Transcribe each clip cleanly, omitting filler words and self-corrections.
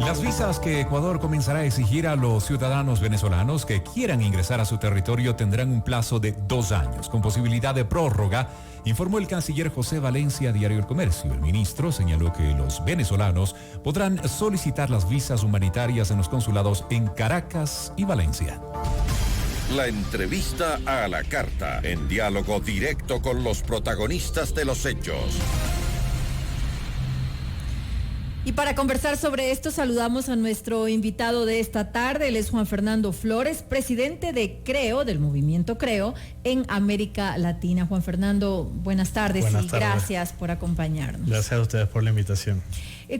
Las visas que Ecuador comenzará a exigir a los ciudadanos venezolanos que quieran ingresar a su territorio tendrán un plazo de 2 años, con posibilidad de prórroga, informó el canciller José Valencia a Diario El Comercio. El ministro señaló que los venezolanos podrán solicitar las visas humanitarias en los consulados en Caracas y Valencia. La entrevista a la carta, en diálogo directo con los protagonistas de los hechos. Y para conversar sobre esto, saludamos a nuestro invitado de esta tarde. Él es Juan Fernando Flores, presidente de CREO, del movimiento CREO, en América Latina. Juan Fernando, buenas tardes y gracias por acompañarnos. Gracias a ustedes por la invitación.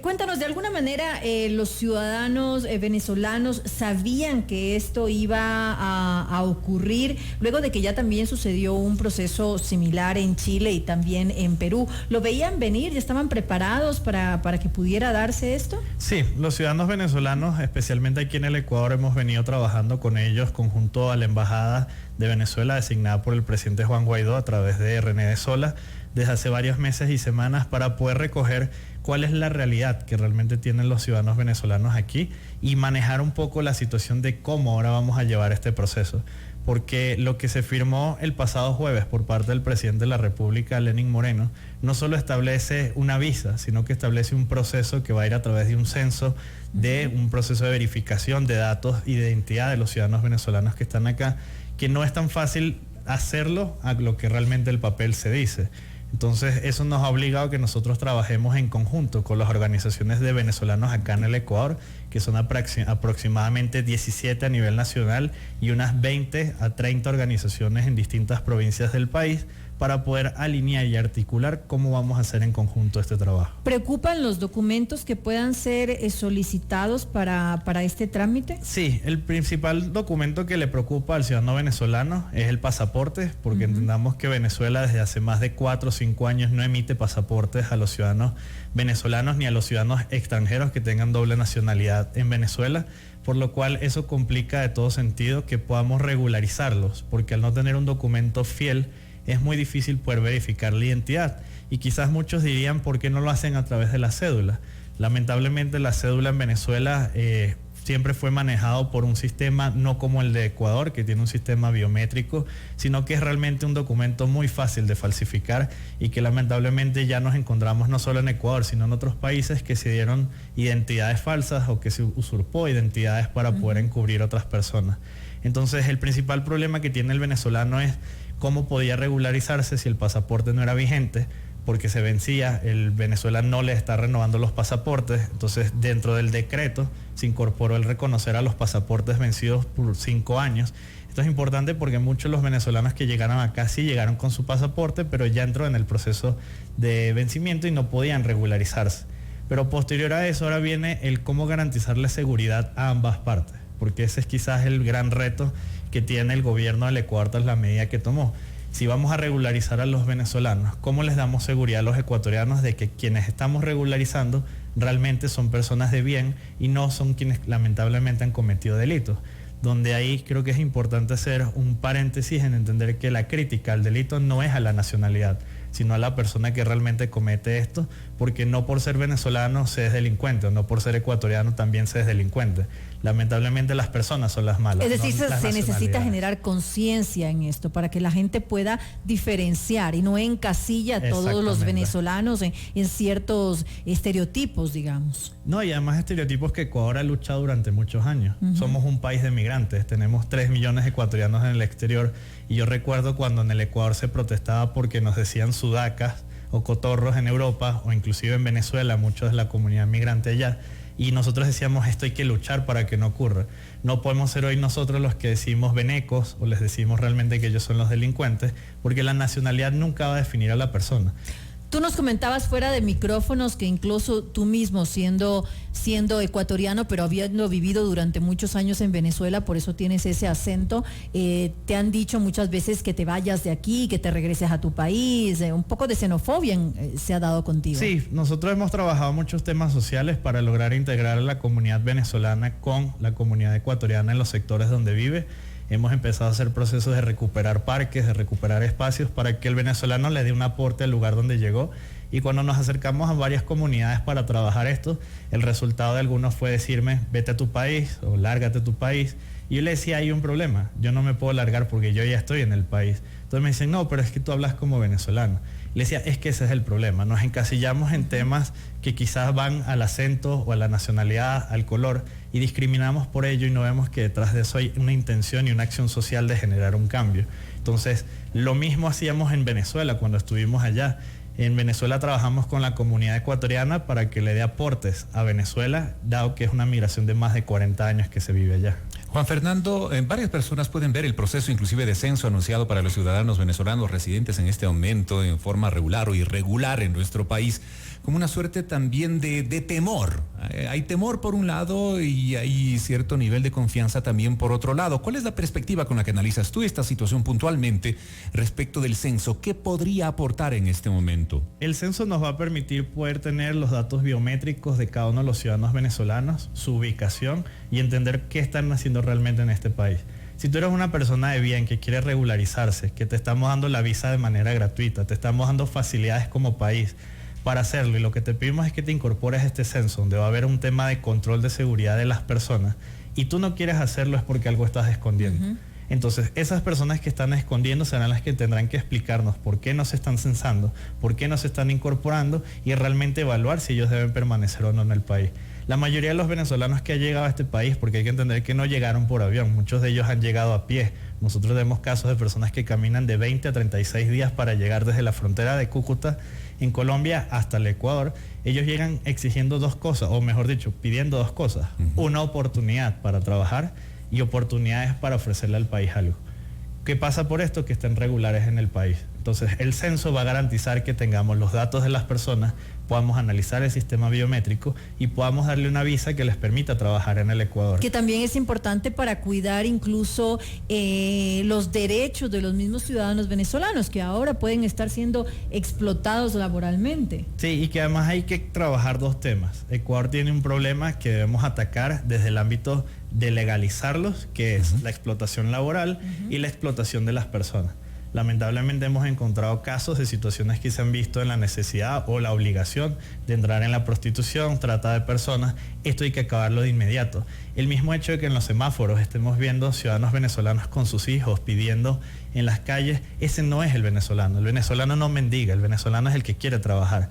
Cuéntanos, de alguna manera, los ciudadanos venezolanos sabían que esto iba a ocurrir luego de que ya también sucedió un proceso similar en Chile y también en Perú. ¿Lo veían venir? ¿Ya estaban preparados para que pudiera darse esto? Sí, los ciudadanos venezolanos, especialmente aquí en el Ecuador, hemos venido trabajando con ellos conjunto a la Embajada de Venezuela designada por el presidente Juan Guaidó a través de René de Sola desde hace varios meses y semanas para poder recoger cuál es la realidad que realmente tienen los ciudadanos venezolanos aquí y manejar un poco la situación de cómo ahora vamos a llevar este proceso. Porque lo que se firmó el pasado jueves por parte del presidente de la República, Lenín Moreno, no solo establece una visa, sino que establece un proceso que va a ir a través de un censo, de un proceso de verificación de datos y de identidad de los ciudadanos venezolanos que están acá, que no es tan fácil hacerlo a lo que realmente el papel se dice. Entonces eso nos ha obligado a que nosotros trabajemos en conjunto con las organizaciones de venezolanos acá en el Ecuador, que son aproximadamente 17 a nivel nacional y unas 20 a 30 organizaciones en distintas provincias del país, para poder alinear y articular cómo vamos a hacer en conjunto este trabajo. ¿Preocupan los documentos que puedan ser solicitados para este trámite? Sí, el principal documento que le preocupa al ciudadano venezolano es el pasaporte, porque entendamos que Venezuela desde hace más de 4 o 5 años no emite pasaportes a los ciudadanos venezolanos ni a los ciudadanos extranjeros que tengan doble nacionalidad en Venezuela, por lo cual eso complica de todo sentido que podamos regularizarlos, porque al no tener un documento fiel, es muy difícil poder verificar la identidad. Y quizás muchos dirían, ¿por qué no lo hacen a través de la cédula? Lamentablemente la cédula en Venezuela siempre fue manejado por un sistema no como el de Ecuador, que tiene un sistema biométrico, sino que es realmente un documento muy fácil de falsificar y que lamentablemente ya nos encontramos no solo en Ecuador, sino en otros países que se dieron identidades falsas o que se usurpó identidades para poder encubrir otras personas. Entonces el principal problema que tiene el venezolano es cómo podía regularizarse si el pasaporte no era vigente, porque se vencía, el Venezuela no le está renovando los pasaportes. Entonces dentro del decreto se incorporó el reconocer a los pasaportes vencidos por 5 años. Esto es importante porque muchos de los venezolanos que llegaron acá sí llegaron con su pasaporte, pero ya entró en el proceso de vencimiento y no podían regularizarse. Pero posterior a eso ahora viene el cómo garantizar la seguridad a ambas partes, porque ese es quizás el gran reto que tiene el gobierno del Ecuador tras la medida que tomó. Si vamos a regularizar a los venezolanos, ¿cómo les damos seguridad a los ecuatorianos de que quienes estamos regularizando realmente son personas de bien y no son quienes lamentablemente han cometido delitos? Donde ahí creo que es importante hacer un paréntesis en entender que la crítica al delito no es a la nacionalidad, sino a la persona que realmente comete esto, porque no por ser venezolano se es delincuente, o no por ser ecuatoriano también se es delincuente. Lamentablemente las personas son las malas. Es decir, no se necesita generar conciencia en esto para que la gente pueda diferenciar y no encasilla a todos los venezolanos en ciertos estereotipos, digamos. No, y además estereotipos que Ecuador ha luchado durante muchos años. Somos un país de migrantes, tenemos 3 millones de ecuatorianos en el exterior, y yo recuerdo cuando en el Ecuador se protestaba porque nos decían sudacas o cotorros en Europa o inclusive en Venezuela, muchos de la comunidad migrante allá, y nosotros decíamos esto hay que luchar para que no ocurra. No podemos ser hoy nosotros los que decimos venecos o les decimos realmente que ellos son los delincuentes, porque la nacionalidad nunca va a definir a la persona. Tú nos comentabas fuera de micrófonos que incluso tú mismo siendo ecuatoriano, pero habiendo vivido durante muchos años en Venezuela, por eso tienes ese acento, te han dicho muchas veces que te vayas de aquí, que te regreses a tu país, un poco de xenofobia se ha dado contigo. Sí, nosotros hemos trabajado muchos temas sociales para lograr integrar a la comunidad venezolana con la comunidad ecuatoriana en los sectores donde vive. Hemos empezado a hacer procesos de recuperar parques, de recuperar espacios para que el venezolano le dé un aporte al lugar donde llegó Y cuando nos acercamos a varias comunidades para trabajar esto, el resultado de algunos fue decirme, vete a tu país o lárgate a tu país. Y yo le decía, hay un problema, yo no me puedo largar porque yo ya estoy en el país. Entonces me dicen, no, pero es que tú hablas como venezolano. Le decía, es que ese es el problema, nos encasillamos en temas que quizás van al acento o a la nacionalidad, al color, y discriminamos por ello y no vemos que detrás de eso hay una intención y una acción social de generar un cambio. Entonces, lo mismo hacíamos en Venezuela cuando estuvimos allá. En Venezuela trabajamos con la comunidad ecuatoriana para que le dé aportes a Venezuela, dado que es una migración de más de 40 años que se vive allá. Juan Fernando, varias personas pueden ver el proceso inclusive de censo anunciado para los ciudadanos venezolanos residentes en este momento en forma regular o irregular en nuestro país como una suerte también de temor. Hay temor por un lado y hay cierto nivel de confianza también por otro lado. ¿Cuál es la perspectiva con la que analizas tú esta situación puntualmente respecto del censo? ¿Qué podría aportar en este momento? El censo nos va a permitir poder tener los datos biométricos de cada uno de los ciudadanos venezolanos, su ubicación y entender qué están haciendo realmente en este país. Si tú eres una persona de bien que quiere regularizarse, que te estamos dando la visa de manera gratuita, te estamos dando facilidades como país para hacerlo y lo que te pedimos es que te incorpores a este censo donde va a haber un tema de control de seguridad de las personas y tú no quieres hacerlo es porque algo estás escondiendo. Entonces, esas personas que están escondiendo serán las que tendrán que explicarnos por qué no se están censando, por qué no se están incorporando y realmente evaluar si ellos deben permanecer o no en el país. La mayoría de los venezolanos que han llegado a este país, porque hay que entender que no llegaron por avión, muchos de ellos han llegado a pie. Nosotros vemos casos de personas que caminan de 20 a 36 días para llegar desde la frontera de Cúcuta en Colombia hasta el Ecuador. Ellos llegan exigiendo dos cosas, o mejor dicho, pidiendo dos cosas. Una oportunidad para trabajar y oportunidades para ofrecerle al país algo. ¿Qué pasa por esto? Que estén regulares en el país. Entonces, el censo va a garantizar que tengamos los datos de las personas, podamos analizar el sistema biométrico y podamos darle una visa que les permita trabajar en el Ecuador. Que también es importante para cuidar incluso los derechos de los mismos ciudadanos venezolanos que ahora pueden estar siendo explotados laboralmente. Sí, y que además hay que trabajar dos temas. Ecuador tiene un problema que debemos atacar desde el ámbito de legalizarlos, que es la explotación laboral y la explotación de las personas. Lamentablemente hemos encontrado casos de situaciones que se han visto en la necesidad o la obligación de entrar en la prostitución, trata de personas. Esto hay que acabarlo de inmediato. El mismo hecho de que en los semáforos estemos viendo ciudadanos venezolanos con sus hijos pidiendo en las calles, ese no es el venezolano. El venezolano no mendiga, el venezolano es el que quiere trabajar.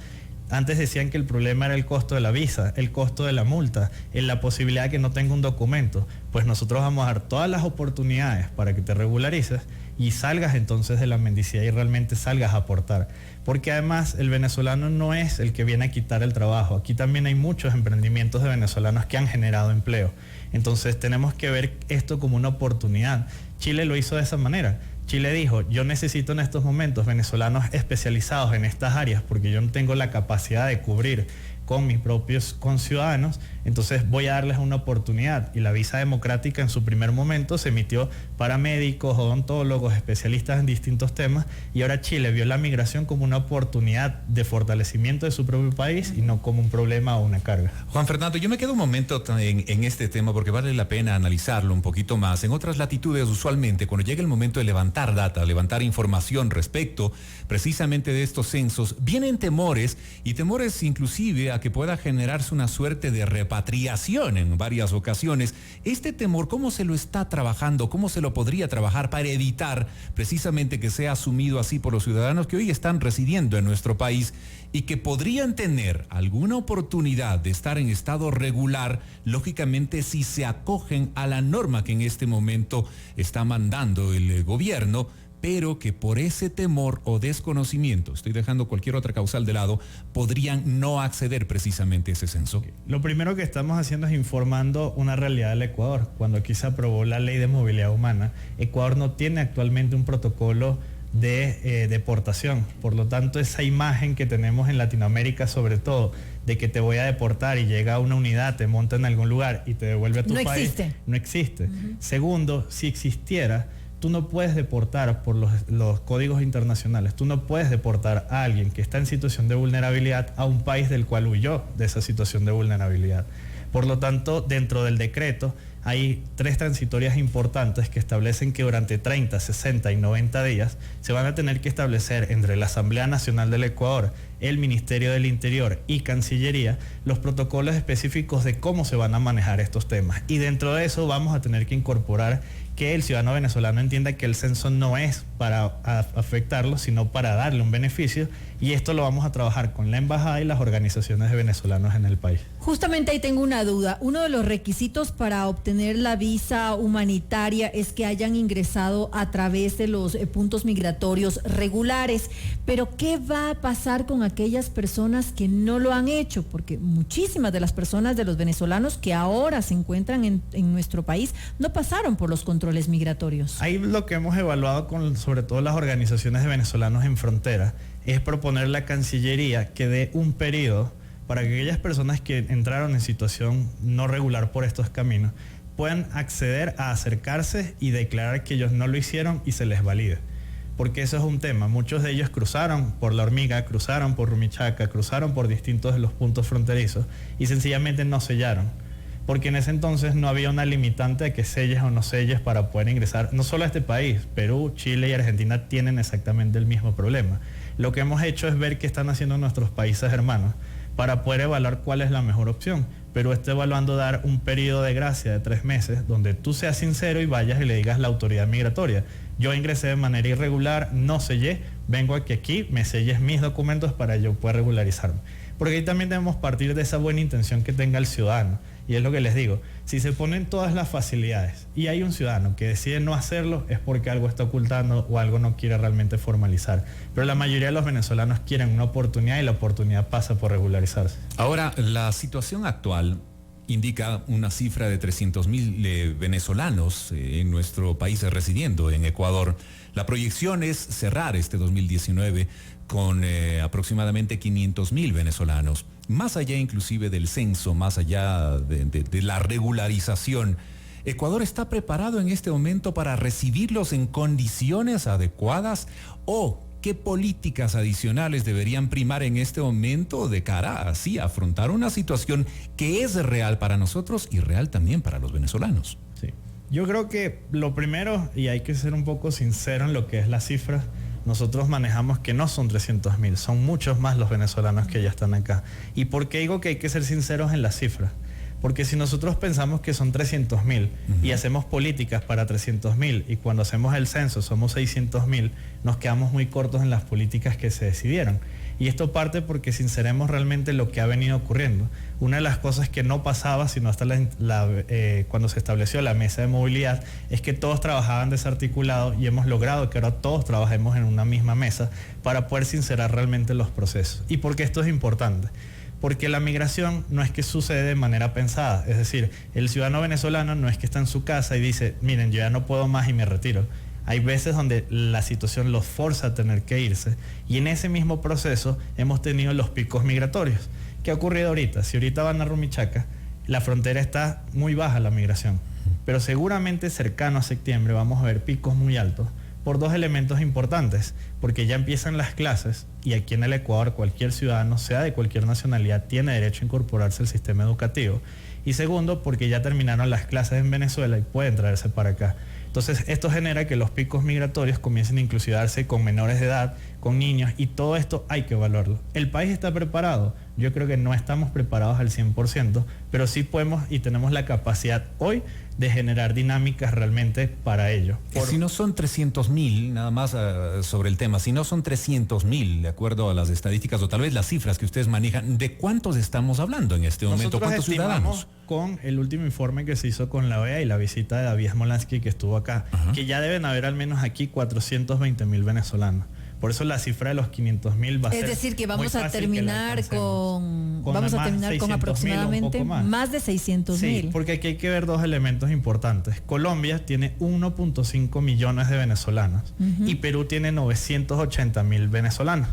Antes decían que el problema era el costo de la visa, el costo de la multa, en la posibilidad de que no tenga un documento. Pues nosotros vamos a dar todas las oportunidades para que te regularices y salgas entonces de la mendicidad y realmente salgas a aportar. Porque además el venezolano no es el que viene a quitar el trabajo. Aquí también hay muchos emprendimientos de venezolanos que han generado empleo. Entonces tenemos que ver esto como una oportunidad. Chile lo hizo de esa manera. Chile dijo, yo necesito en estos momentos venezolanos especializados en estas áreas porque yo no tengo la capacidad de cubrir con mis propios conciudadanos, entonces voy a darles una oportunidad. Y la visa democrática en su primer momento se emitió para médicos, odontólogos, especialistas en distintos temas, y ahora Chile vio la migración como una oportunidad de fortalecimiento de su propio país y no como un problema o una carga. Juan Fernando, yo me quedo un momento en este tema porque vale la pena analizarlo un poquito más. En otras latitudes, usualmente, cuando llega el momento de levantar data, levantar información respecto precisamente de estos censos, vienen temores y temores inclusive a que pueda generarse una suerte de repatriación en varias ocasiones. Este temor, ¿cómo se lo está trabajando? ¿Cómo se lo podría trabajar para evitar precisamente que sea asumido así por los ciudadanos que hoy están residiendo en nuestro país y que podrían tener alguna oportunidad de estar en estado regular, lógicamente si se acogen a la norma que en este momento está mandando el gobierno, pero que por ese temor o desconocimiento, estoy dejando cualquier otra causal de lado, podrían no acceder precisamente a ese censo? Lo primero que estamos haciendo es informando una realidad del Ecuador. Cuando aquí se aprobó la ley de movilidad humana, Ecuador no tiene actualmente un protocolo de deportación. Por lo tanto, esa imagen que tenemos en Latinoamérica, sobre todo, de que te voy a deportar y llega una unidad, te monta en algún lugar y te devuelve a tu país, no existe. Segundo, si existiera, tú no puedes deportar por los códigos internacionales, tú no puedes deportar a alguien que está en situación de vulnerabilidad a un país del cual huyó de esa situación de vulnerabilidad. Por lo tanto, dentro del decreto hay 3 transitorias importantes que establecen que durante 30, 60 y 90 días se van a tener que establecer entre la Asamblea Nacional del Ecuador el Ministerio del Interior y Cancillería los protocolos específicos de cómo se van a manejar estos temas. Y dentro de eso vamos a tener que incorporar que el ciudadano venezolano entienda que el censo no es para afectarlo, sino para darle un beneficio, y esto lo vamos a trabajar con la embajada y las organizaciones de venezolanos en el país. Justamente ahí tengo una duda. Uno de los requisitos para obtener la visa humanitaria es que hayan ingresado a través de los puntos migratorios regulares, pero ¿qué va a pasar con aquellas personas que no lo han hecho? Porque muchísimas de las personas, de los venezolanos que ahora se encuentran en nuestro país, no pasaron por los controles migratorios. Ahí lo que hemos evaluado con sobre todo las organizaciones de venezolanos en frontera es proponer a la Cancillería que dé un periodo para que aquellas personas que entraron en situación no regular por estos caminos puedan acceder a acercarse y declarar que ellos no lo hicieron y se les valide. Porque eso es un tema. Muchos de ellos cruzaron por La Hormiga, cruzaron por Rumichaca, cruzaron por distintos de los puntos fronterizos y sencillamente no sellaron. Porque en ese entonces no había una limitante de que selles o no selles para poder ingresar, no solo a este país, Perú, Chile y Argentina tienen exactamente el mismo problema. Lo que hemos hecho es ver qué están haciendo nuestros países hermanos para poder evaluar cuál es la mejor opción. Perú está evaluando dar un periodo de gracia de 3 meses donde tú seas sincero y vayas y le digas a la autoridad migratoria: yo ingresé de manera irregular, no sellé, vengo a que aquí me selles mis documentos para yo poder regularizarme. Porque ahí también debemos partir de esa buena intención que tenga el ciudadano. Y es lo que les digo, si se ponen todas las facilidades y hay un ciudadano que decide no hacerlo, es porque algo está ocultando o algo no quiere realmente formalizar. Pero la mayoría de los venezolanos quieren una oportunidad y la oportunidad pasa por regularizarse. Ahora, la situación actual indica una cifra de 300,000 venezolanos en nuestro país residiendo en Ecuador. La proyección es cerrar este 2019 con aproximadamente 500,000 venezolanos. Más allá inclusive del censo, más allá de la regularización, ¿Ecuador está preparado en este momento para recibirlos en condiciones adecuadas? ¿O qué políticas adicionales deberían primar en este momento de cara así a afrontar una situación que es real para nosotros y real también para los venezolanos? Sí. Yo creo que lo primero, y hay que ser un poco sincero en lo que es la cifra, nosotros manejamos que no son 300,000, son muchos más los venezolanos que ya están acá. ¿Y por qué digo que hay que ser sinceros en las cifras? Porque si nosotros pensamos que son 300,000 y hacemos políticas para 300,000 y cuando hacemos el censo somos 600,000, nos quedamos muy cortos en las políticas que se decidieron. Y esto parte porque sinceremos realmente lo que ha venido ocurriendo. Una de las cosas que no pasaba sino hasta cuando se estableció la mesa de movilidad es que todos trabajaban desarticulados y hemos logrado que ahora todos trabajemos en una misma mesa para poder sincerar realmente los procesos. ¿Y por qué esto es importante? Porque la migración no es que sucede de manera pensada, es decir, el ciudadano venezolano no es que está en su casa y dice, miren, yo ya no puedo más y me retiro. Hay veces donde la situación los forza a tener que irse y en ese mismo proceso hemos tenido los picos migratorios. ¿Qué ha ocurrido ahorita? Si ahorita van a Rumichaca, la frontera está muy baja la migración, pero seguramente cercano a septiembre vamos a ver picos muy altos por 2 elementos importantes, porque ya empiezan las clases y aquí en el Ecuador cualquier ciudadano, sea de cualquier nacionalidad, tiene derecho a incorporarse al sistema educativo. Y segundo, porque ya terminaron las clases en Venezuela y pueden traerse para acá. Entonces, esto genera que los picos migratorios comiencen a inclusive darse con menores de edad, con niños, y todo esto hay que evaluarlo. ¿El país está preparado? Yo creo que no estamos preparados al 100%, pero sí podemos y tenemos la capacidad hoy de generar dinámicas realmente para ello. Si no son 300,000, nada más sobre el tema, si no son 300,000, de acuerdo a las estadísticas o tal vez las cifras que ustedes manejan, ¿de cuántos estamos hablando en este momento? ¿Cuántos ciudadanos? Con el último informe que se hizo con la OEA y la visita de David Smolansky que estuvo acá, que ya deben haber al menos aquí 420,000 venezolanos. Por eso la cifra de los 500,000 va a ser. Es decir, que vamos a terminar con aproximadamente más de 600,000. Sí, porque aquí hay que ver 2 elementos importantes. Colombia tiene 1.5 millones de venezolanos y Perú tiene 980,000 venezolanos.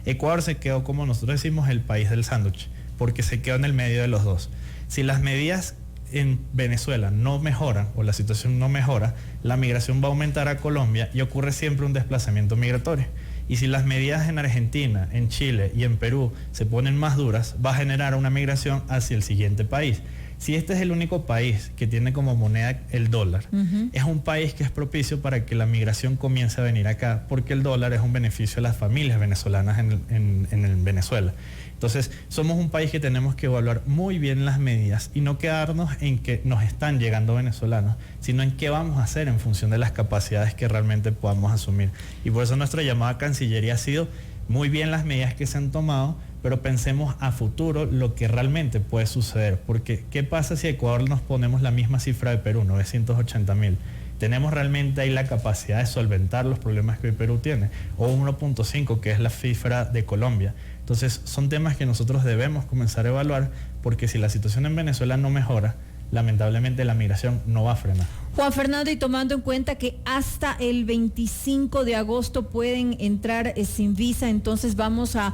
Ecuador se quedó, como nosotros decimos, el país del sándwich, porque se quedó en el medio de los dos. Si las medidas en Venezuela no mejoran o la situación no mejora, la migración va a aumentar a Colombia y ocurre siempre un desplazamiento migratorio. Y si las medidas en Argentina, en Chile y en Perú se ponen más duras, va a generar una migración hacia el siguiente país. Si este es el único país que tiene como moneda el dólar, es un país que es propicio para que la migración comience a venir acá, porque el dólar es un beneficio a las familias venezolanas en Venezuela. Entonces, somos un país que tenemos que evaluar muy bien las medidas y no quedarnos en que nos están llegando venezolanos, sino en qué vamos a hacer en función de las capacidades que realmente podamos asumir. Y por eso nuestra llamada a Cancillería ha sido muy bien las medidas que se han tomado, pero pensemos a futuro lo que realmente puede suceder. Porque, ¿qué pasa si a Ecuador nos ponemos la misma cifra de Perú, 980.000? ¿Tenemos realmente ahí la capacidad de solventar los problemas que hoy Perú tiene? O 1.5, que es la cifra de Colombia. Entonces, son temas que nosotros debemos comenzar a evaluar, porque si la situación en Venezuela no mejora, lamentablemente la migración no va a frenar. Juan Fernando, y tomando en cuenta que hasta el 25 de agosto pueden entrar sin visa, entonces vamos a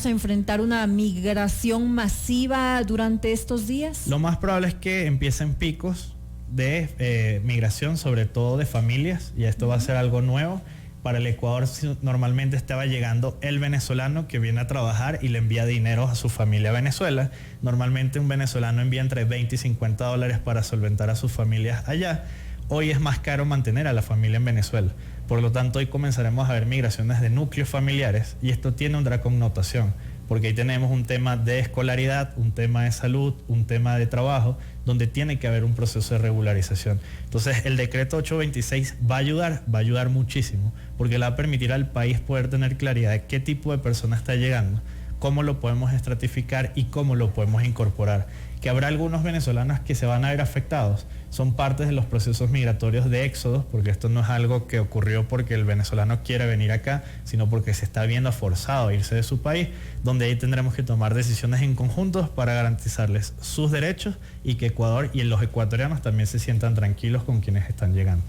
enfrentar una migración masiva durante estos días. Lo más probable es que empiecen picos de migración, sobre todo de familias, y esto va a ser algo nuevo. Para el Ecuador normalmente estaba llegando el venezolano que viene a trabajar y le envía dinero a su familia a Venezuela. Normalmente un venezolano envía entre 20 y 50 dólares para solventar a sus familias allá. Hoy es más caro mantener a la familia en Venezuela. Por lo tanto, hoy comenzaremos a ver migraciones de núcleos familiares, y esto tiene otra connotación, porque ahí tenemos un tema de escolaridad, un tema de salud, un tema de trabajo, donde tiene que haber un proceso de regularización. Entonces, el decreto 826 va a ayudar muchísimo, porque le va a permitir al país poder tener claridad de qué tipo de persona está llegando, cómo lo podemos estratificar y cómo lo podemos incorporar. Que habrá algunos venezolanos que se van a ver afectados, son partes de los procesos migratorios de éxodo, porque esto no es algo que ocurrió porque el venezolano quiere venir acá, sino porque se está viendo forzado a irse de su país, donde ahí tendremos que tomar decisiones en conjunto para garantizarles sus derechos y que Ecuador y los ecuatorianos también se sientan tranquilos con quienes están llegando.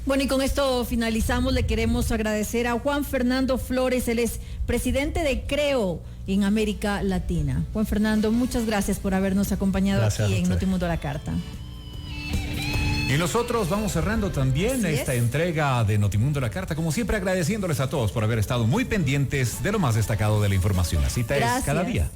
Bueno, y con esto finalizamos. Le queremos agradecer a Juan Fernando Flores, él es presidente de CREO en América Latina. Juan Fernando, muchas gracias por habernos acompañado aquí en Notimundo a la Carta. Y nosotros vamos cerrando también esta entrega de Notimundo a la Carta, como siempre agradeciéndoles a todos por haber estado muy pendientes de lo más destacado de la información. La cita es cada día.